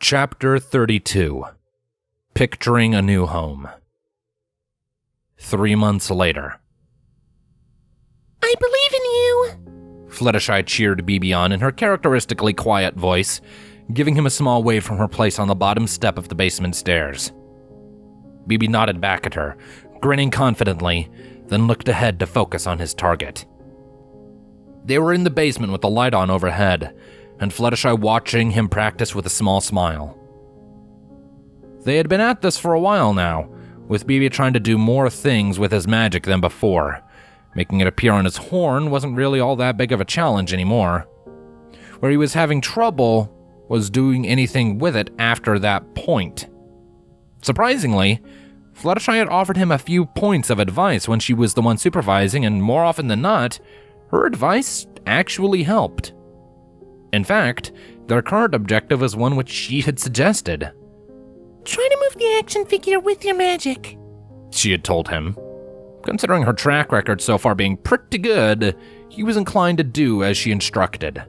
Chapter 32. Picturing a New Home. 3 months later. I believe in you! Fluttershy cheered BB on in her characteristically quiet voice, giving him a small wave from her place on the bottom step of the basement stairs. BB nodded back at her, grinning confidently, then looked ahead to focus on his target. They were in the basement with the light on overhead, and Fluttershy watching him practice with a small smile. They had been at this for a while now, with BB trying to do more things with his magic than before. Making it appear on his horn wasn't really all that big of a challenge anymore. Where he was having trouble was doing anything with it after that point. Surprisingly, Fluttershy had offered him a few points of advice when she was the one supervising, and more often than not, her advice actually helped. In fact, their current objective was one which she had suggested. Try to move the action figure with your magic, she had told him. Considering her track record so far being pretty good, he was inclined to do as she instructed.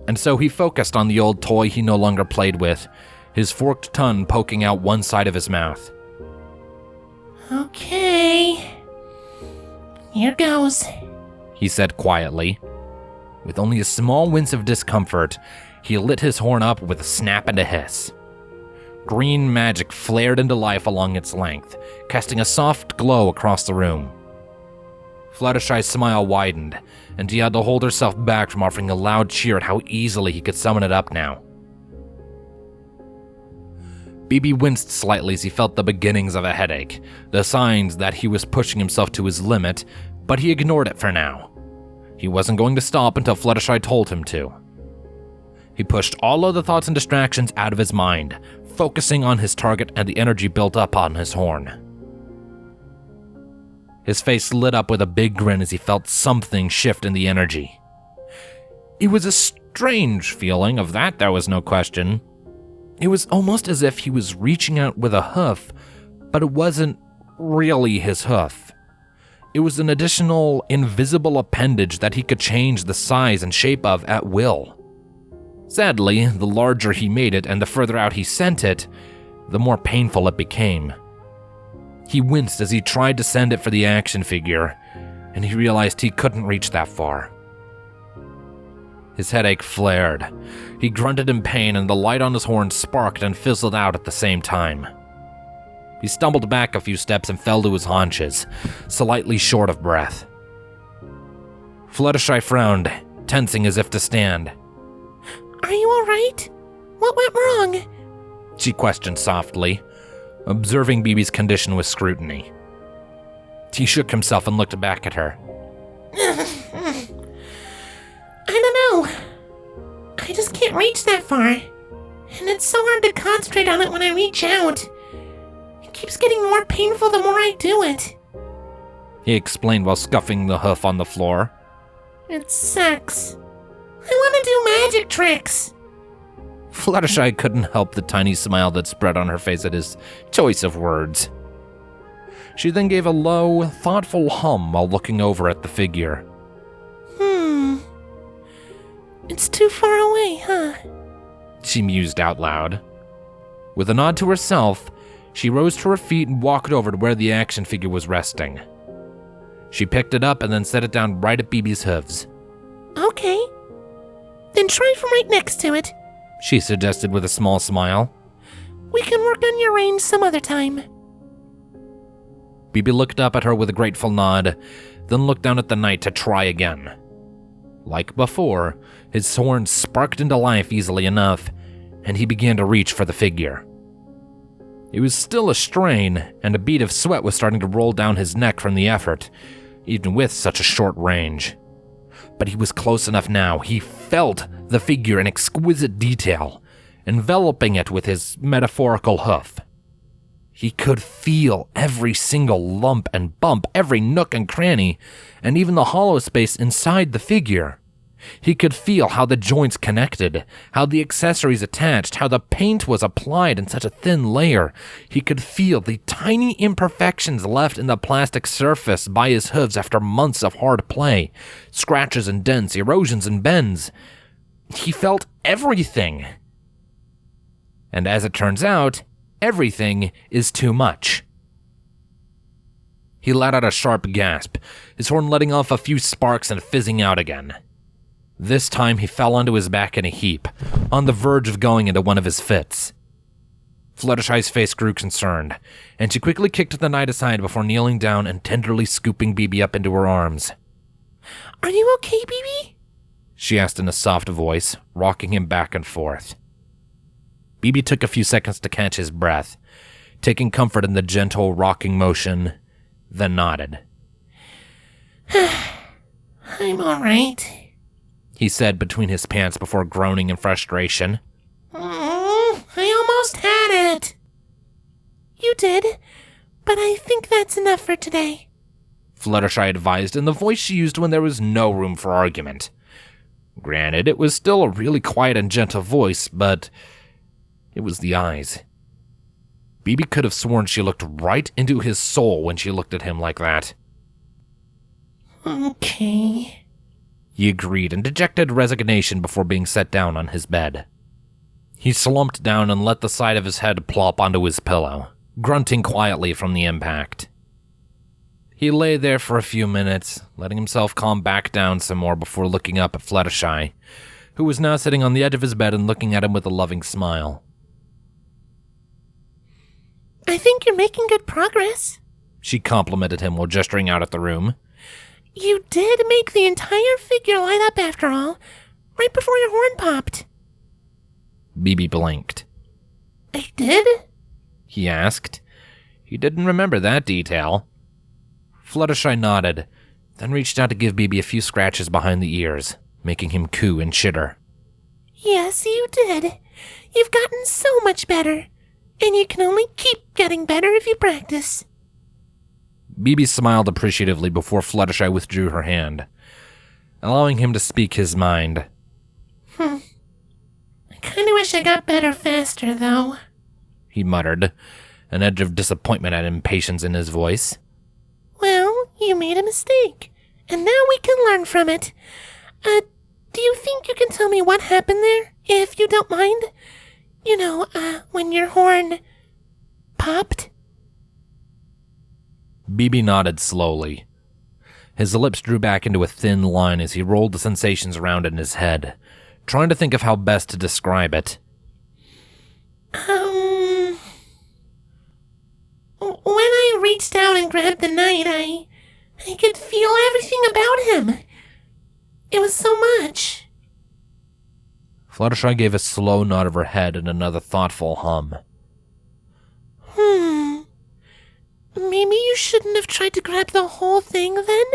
And so he focused on the old toy he no longer played with, his forked tongue poking out one side of his mouth. Okay. Here goes, he said quietly. With only a small wince of discomfort, he lit his horn up with a snap and a hiss. Green magic flared into life along its length, casting a soft glow across the room. Fluttershy's smile widened, and he had to hold herself back from offering a loud cheer at how easily he could summon it up now. BB winced slightly as he felt the beginnings of a headache, the signs that he was pushing himself to his limit, but he ignored it for now. He wasn't going to stop until Fluttershy told him to. He pushed all other thoughts and distractions out of his mind, focusing on his target and the energy built up on his horn. His face lit up with a big grin as he felt something shift in the energy. It was a strange feeling, of that there was no question. It was almost as if he was reaching out with a hoof, but it wasn't really his hoof. It was an additional, invisible appendage that he could change the size and shape of at will. Sadly, the larger he made it and the further out he sent it, the more painful it became. He winced as he tried to send it for the action figure, and he realized he couldn't reach that far. His headache flared. He grunted in pain, and the light on his horn sparked and fizzled out at the same time. He stumbled back a few steps and fell to his haunches, slightly short of breath. Fluttershy frowned, tensing as if to stand. Are you alright? What went wrong? She questioned softly, observing BB's condition with scrutiny. He shook himself and looked back at her. I don't know. I just can't reach that far. And it's so hard to concentrate on it when I reach out. It keeps getting more painful the more I do it, he explained while scuffing the hoof on the floor. It sucks. I want to do magic tricks. Fluttershy couldn't help the tiny smile that spread on her face at his choice of words. She then gave a low, thoughtful hum while looking over at the figure. It's too far away, huh? She mused out loud. With a nod to herself, she rose to her feet and walked over to where the action figure was resting. She picked it up and then set it down right at BB's hooves. Okay. Then try from right next to it, she suggested with a small smile. We can work on your range some other time. BB looked up at her with a grateful nod, then looked down at the knight to try again. Like before, his horn sparked into life easily enough, and he began to reach for the figure. It was still a strain, and a bead of sweat was starting to roll down his neck from the effort, even with such a short range. But he was close enough now. He felt the figure in exquisite detail, enveloping it with his metaphorical hoof. He could feel every single lump and bump, every nook and cranny, and even the hollow space inside the figure. He could feel how the joints connected, how the accessories attached, how the paint was applied in such a thin layer. He could feel the tiny imperfections left in the plastic surface by his hooves after months of hard play, scratches and dents, erosions and bends. He felt everything. And as it turns out, everything is too much. He let out a sharp gasp, his horn letting off a few sparks and fizzing out again. This time he fell onto his back in a heap, on the verge of going into one of his fits. Fluttershy's face grew concerned, and she quickly kicked the knight aside before kneeling down and tenderly scooping BB up into her arms. "Are you okay, BB?" she asked in a soft voice, rocking him back and forth. BB took a few seconds to catch his breath, taking comfort in the gentle rocking motion, then nodded. "I'm all right," he said between his pants before groaning in frustration. I almost had it." "You did, but I think that's enough for today," Fluttershy advised in the voice she used when there was no room for argument. Granted, it was still a really quiet and gentle voice, but it was the eyes. BB could have sworn she looked right into his soul when she looked at him like that. "Okay," he agreed in dejected resignation before being set down on his bed. He slumped down and let the side of his head plop onto his pillow, grunting quietly from the impact. He lay there for a few minutes, letting himself calm back down some more before looking up at Fluttershy, who was now sitting on the edge of his bed and looking at him with a loving smile. "I think you're making good progress," she complimented him while gesturing out at the room. "You did make the entire figure light up after all, right before your horn popped." BB blinked. "I did?" he asked. He didn't remember that detail. Fluttershy nodded, then reached out to give BB a few scratches behind the ears, making him coo and chitter. "Yes, you did. You've gotten so much better, and you can only keep getting better if you practice." BB smiled appreciatively before Fluttershy withdrew her hand, allowing him to speak his mind. "I kinda wish I got better faster, though," he muttered, an edge of disappointment and impatience in his voice. "Well, you made a mistake, and now we can learn from it. Do you think you can tell me what happened there, if you don't mind? You know, when your horn popped?" BB nodded slowly. His lips drew back into a thin line as he rolled the sensations around in his head, trying to think of how best to describe it. When I reached out and grabbed the knight, I could feel everything about him. It was so much." Fluttershy gave a slow nod of her head and another thoughtful hum. Maybe you shouldn't have tried to grab the whole thing then?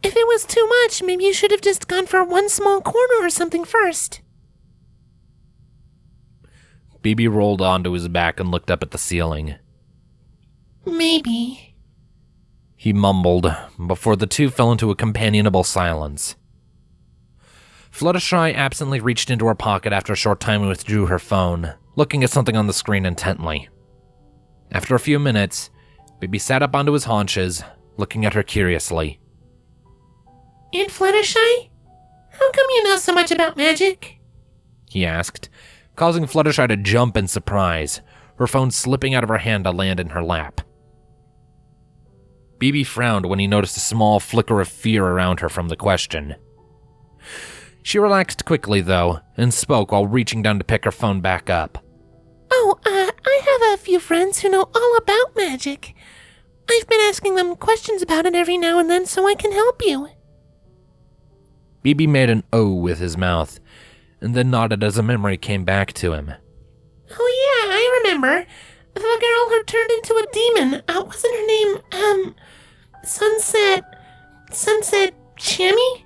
If it was too much, maybe you should have just gone for one small corner or something first." BB rolled onto his back and looked up at the ceiling. "Maybe," he mumbled, before the two fell into a companionable silence. Fluttershy absently reached into her pocket after a short time and withdrew her phone, looking at something on the screen intently. After a few minutes, BB sat up onto his haunches, looking at her curiously. "Aunt Fluttershy, how come you know so much about magic?" he asked, causing Fluttershy to jump in surprise, her phone slipping out of her hand to land in her lap. BB frowned when he noticed a small flicker of fear around her from the question. She relaxed quickly, though, and spoke while reaching down to pick her phone back up. "Oh, I have a few friends who know all about magic. I've been asking them questions about it every now and then so I can help you." BB made an O with his mouth, and then nodded as a memory came back to him. "Oh yeah, I remember. The girl who turned into a demon. Wasn't her name, Sunset Chammy?"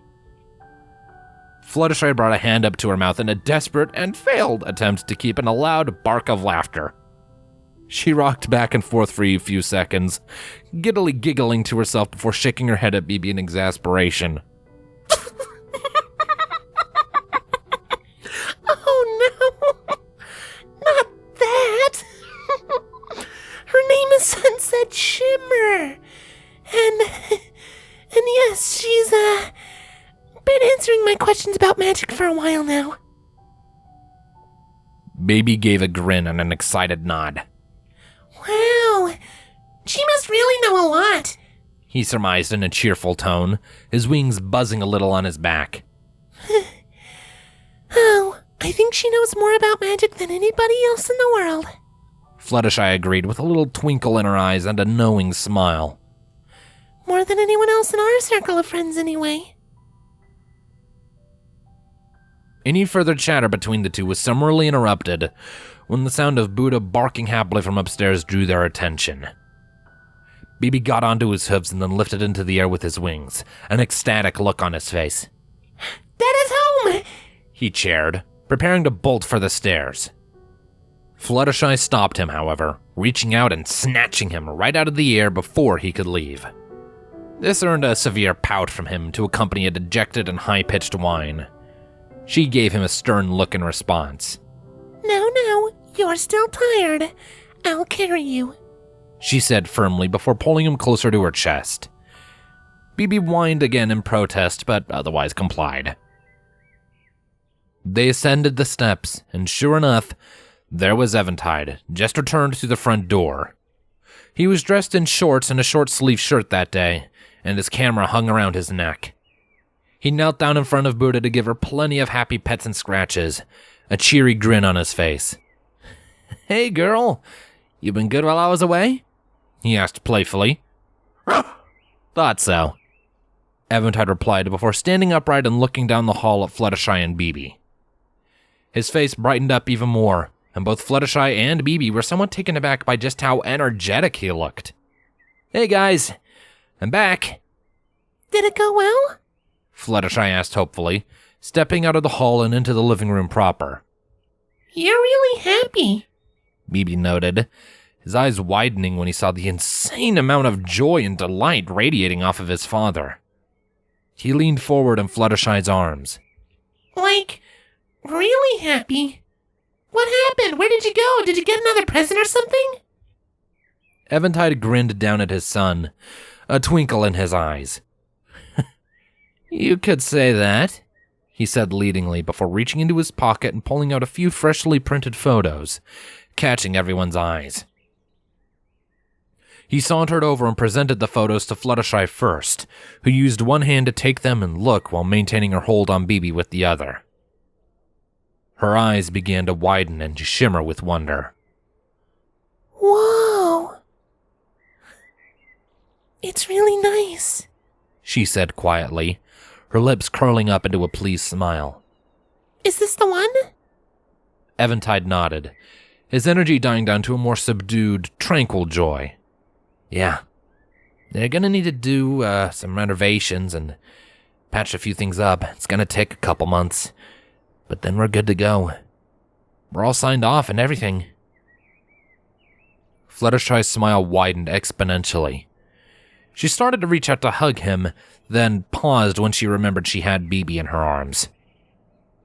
Fluttershy brought a hand up to her mouth in a desperate and failed attempt to keep in a loud bark of laughter. She rocked back and forth for a few seconds, giddily giggling to herself before shaking her head at BB in exasperation. "Oh no, not that. Her name is Sunset Shimmer. And yes, she's, been answering my questions about magic for a while now." Baby gave a grin and an excited nod. Wow, she must really know a lot, he surmised in a cheerful tone, his wings buzzing a little on his back. Oh, I think she knows more about magic than anybody else in the world, Fluttershy agreed with a little twinkle in her eyes and a knowing smile. More than anyone else in our circle of friends, anyway. Any further chatter between the two was summarily interrupted when the sound of Buddha barking happily from upstairs drew their attention. Bibi got onto his hooves and then lifted into the air with his wings, an ecstatic look on his face. Dad is home! He cheered, preparing to bolt for the stairs. Fluttershy stopped him, however, reaching out and snatching him right out of the air before he could leave. This earned a severe pout from him to accompany a dejected and high-pitched whine. She gave him a stern look in response. No, you're still tired. I'll carry you, she said firmly before pulling him closer to her chest. Bibi whined again in protest, but otherwise complied. They ascended the steps, and sure enough, there was Eventide, just returned to the front door. He was dressed in shorts and a short-sleeved shirt that day, and his camera hung around his neck. He knelt down in front of Buddha to give her plenty of happy pets and scratches, a cheery grin on his face. "Hey, girl, you been good while I was away?" he asked playfully. "Thought so," Eventide replied before standing upright and looking down the hall at Fluttershy and Bibi. His face brightened up even more, and both Fluttershy and Bibi were somewhat taken aback by just how energetic he looked. "Hey guys, I'm back." Did it go well? Fluttershy asked hopefully, stepping out of the hall and into the living room proper. You're really happy, Bibi noted, his eyes widening when he saw the insane amount of joy and delight radiating off of his father. He leaned forward in Fluttershy's arms. Like, really happy? What happened? Where did you go? Did you get another present or something? Eventide grinned down at his son, a twinkle in his eyes. "You could say that," he said leadingly before reaching into his pocket and pulling out a few freshly printed photos, catching everyone's eyes. He sauntered over and presented the photos to Fluttershy first, who used one hand to take them and look while maintaining her hold on Bibi with the other. Her eyes began to widen and shimmer with wonder. Whoa! It's really nice, she said quietly, her lips curling up into a pleased smile. Is this the one? Eventide nodded, his energy dying down to a more subdued, tranquil joy. Yeah. They're gonna need to do some renovations and patch a few things up. It's gonna take a couple months, but then we're good to go. We're all signed off and everything. Fluttershy's smile widened exponentially. She started to reach out to hug him, then paused when she remembered she had Bibi in her arms.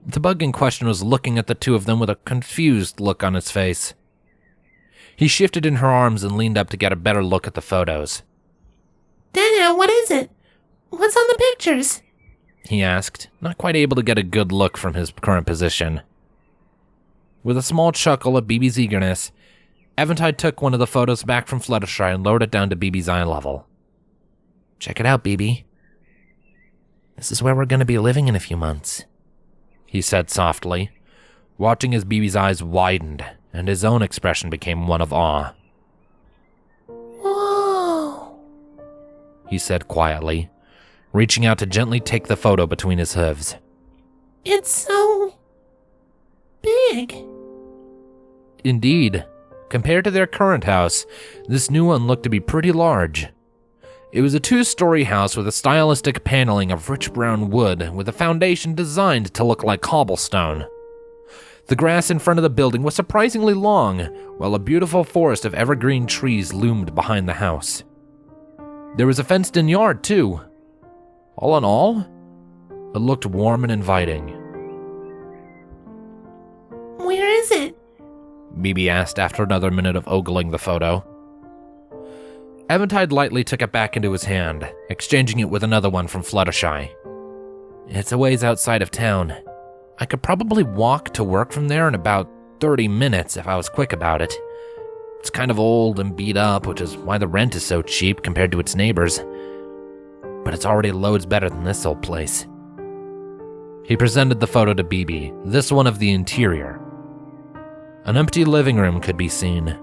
The bug in question was looking at the two of them with a confused look on his face. He shifted in her arms and leaned up to get a better look at the photos. Dad, what is it? What's on the pictures? He asked, not quite able to get a good look from his current position. With a small chuckle at Bibi's eagerness, Eventide took one of the photos back from Fluttershy and lowered it down to Bibi's eye level. "Check it out, Bibi. This is where we're going to be living in a few months," he said softly, watching as Bibi's eyes widened and his own expression became one of awe. Whoa, he said quietly, reaching out to gently take the photo between his hooves. It's so big. Indeed. Compared to their current house, this new one looked to be pretty large. It was a 2-story house with a stylistic paneling of rich brown wood with a foundation designed to look like cobblestone. The grass in front of the building was surprisingly long, while a beautiful forest of evergreen trees loomed behind the house. There was a fenced-in yard, too. All in all, it looked warm and inviting. Where is it? Bibi asked after another minute of ogling the photo. Eventide lightly took it back into his hand, exchanging it with another one from Fluttershy. "It's a ways outside of town. I could probably walk to work from there in about 30 minutes if I was quick about it. It's kind of old and beat up, which is why the rent is so cheap compared to its neighbors. But it's already loads better than this old place. He presented the photo to BB, this one of the interior. An empty living room could be seen.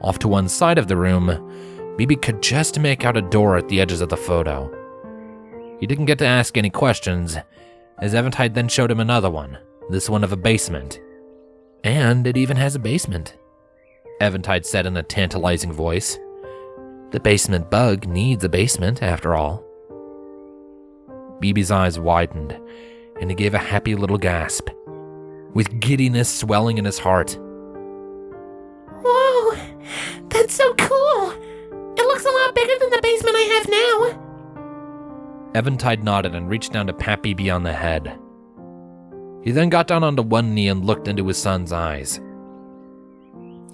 Off to one side of the room, BB could just make out a door at the edges of the photo. He didn't get to ask any questions, as Eventide then showed him another one, this one of a basement. And it even has a basement, Eventide said in a tantalizing voice. The basement bug needs a basement, after all. BB's eyes widened, and he gave a happy little gasp, with giddiness swelling in his heart. Whoa, that's so cool! It looks a lot bigger than the basement I have now. Eventide nodded and reached down to pat BB on the head. He then got down onto one knee and looked into his son's eyes.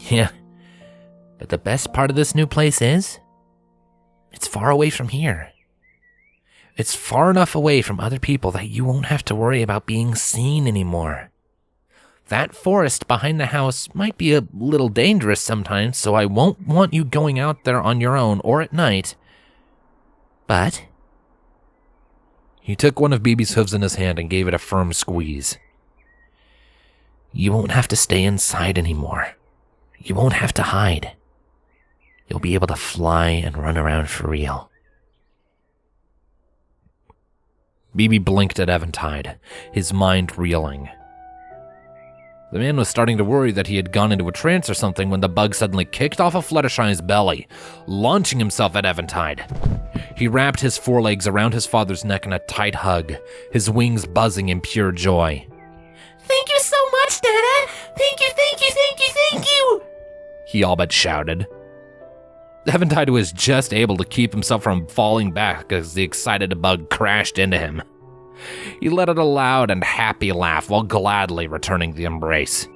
Yeah, but the best part of this new place is, it's far away from here. It's far enough away from other people that you won't have to worry about being seen anymore. That forest behind the house might be a little dangerous sometimes, so I won't want you going out there on your own or at night. But... He took one of BB's hooves in his hand and gave it a firm squeeze. You won't have to stay inside anymore. You won't have to hide. You'll be able to fly and run around for real. BB blinked at Eventide, his mind reeling. The man was starting to worry that he had gone into a trance or something when the bug suddenly kicked off of Fluttershy's belly, launching himself at Eventide. He wrapped his forelegs around his father's neck in a tight hug, his wings buzzing in pure joy. Thank you so much, Dada! Thank you, thank you, thank you, thank you! He all but shouted. Eventide was just able to keep himself from falling back as the excited bug crashed into him. He let out a loud and happy laugh while gladly returning the embrace.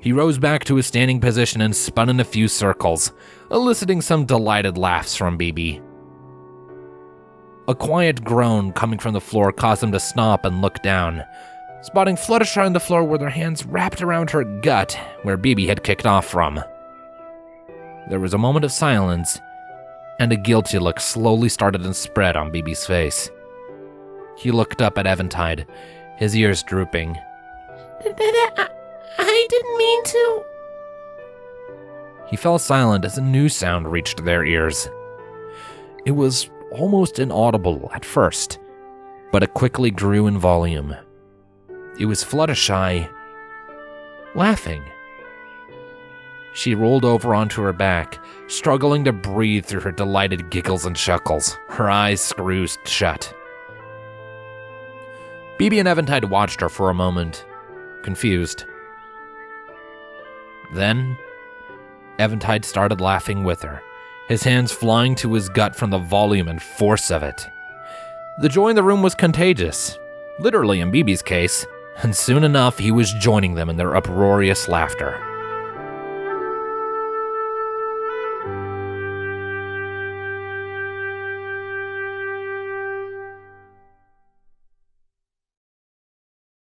He rose back to his standing position and spun in a few circles, eliciting some delighted laughs from BB. A quiet groan coming from the floor caused him to stop and look down, spotting Fluttershy on the floor with her hands wrapped around her gut, where BB had kicked off from. There was a moment of silence, and a guilty look slowly started to spread on BB's face. He looked up at Eventide, his ears drooping. Dada, I didn't mean to... He fell silent as a new sound reached their ears. It was almost inaudible at first, but it quickly grew in volume. It was Fluttershy laughing. She rolled over onto her back, struggling to breathe through her delighted giggles and chuckles, her eyes screwed shut. BB and Eventide watched her for a moment, confused. Then, Eventide started laughing with her, his hands flying to his gut from the volume and force of it. The joy in the room was contagious, literally in BB's case, and soon enough he was joining them in their uproarious laughter.